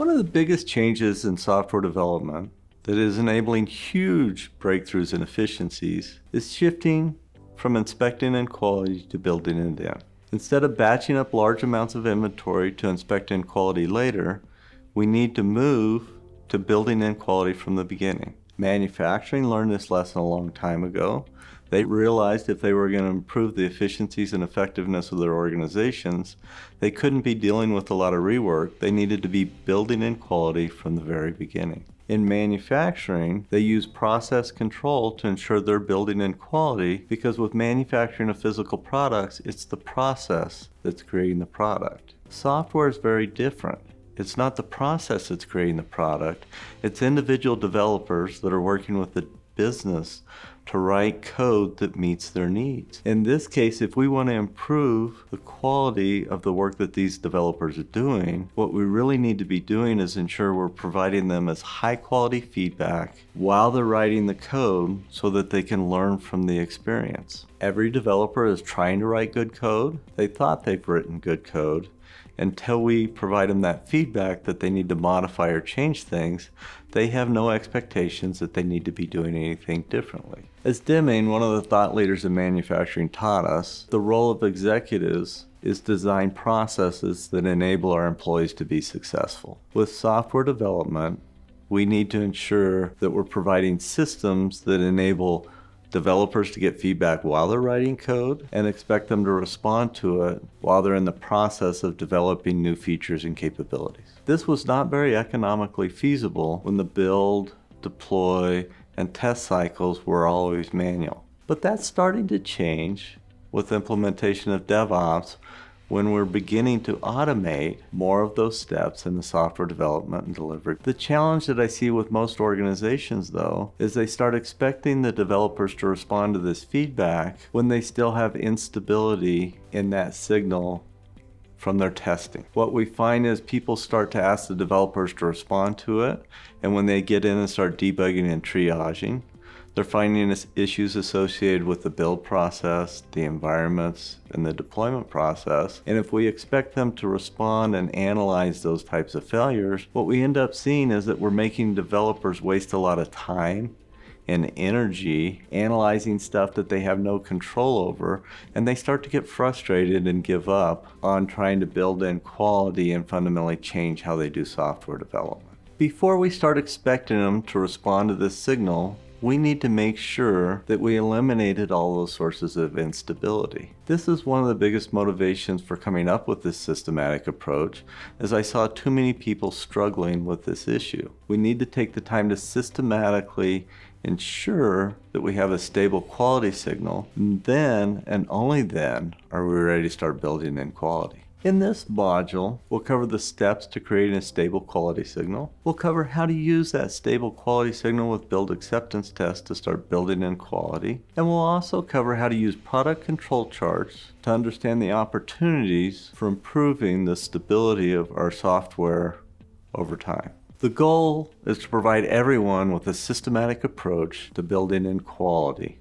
One of the biggest changes in software development that is enabling huge breakthroughs in efficiencies is shifting from inspecting in quality to building it in. Instead of batching up large amounts of inventory to inspect in quality later, we need to move to building in quality from the beginning. Manufacturing learned this lesson a long time ago. They realized if they were going to improve the efficiencies and effectiveness of their organizations, they couldn't be dealing with a lot of rework. They needed to be building in quality from the very beginning. In manufacturing, they use process control to ensure they're building in quality because with manufacturing of physical products, it's the process that's creating the product. Software is very different. It's not the process that's creating the product. It's individual developers that are working with the business to write code that meets their needs. In this case, if we want to improve the quality of the work that these developers are doing, what we really need to be doing is ensure we're providing them as high quality feedback while they're writing the code so that they can learn from the experience. Every developer is trying to write good code. They thought they've written good code. Until we provide them that feedback that they need to modify or change things, they have no expectations that they need to be doing anything differently. As Deming, one of the thought leaders in manufacturing, taught us, the role of executives is to design processes that enable our employees to be successful. With software development, we need to ensure that we're providing systems that enable developers to get feedback while they're writing code and expect them to respond to it while they're in the process of developing new features and capabilities. This was not very economically feasible when the build, deploy, and test cycles were always manual. But that's starting to change with implementation of DevOps when we're beginning to automate more of those steps in the software development and delivery. The challenge that I see with most organizations, though, is they start expecting the developers to respond to this feedback when they still have instability in that signal from their testing. What we find is people start to ask the developers to respond to it, and when they get in and start debugging and triaging, they're finding issues associated with the build process, the environments, and the deployment process. And if we expect them to respond and analyze those types of failures, what we end up seeing is that we're making developers waste a lot of time and energy analyzing stuff that they have no control over, and they start to get frustrated and give up on trying to build in quality and fundamentally change how they do software development. Before we start expecting them to respond to this signal, we need to make sure that we eliminated all those sources of instability. This is one of the biggest motivations for coming up with this systematic approach, as I saw too many people struggling with this issue. We need to take the time to systematically ensure that we have a stable quality signal, and then, and only then, are we ready to start building in quality. In this module, we'll cover the steps to creating a stable quality signal. We'll cover how to use that stable quality signal with build acceptance tests to start building in quality. And we'll also cover how to use product control charts to understand the opportunities for improving the stability of our software over time. The goal is to provide everyone with a systematic approach to building in quality.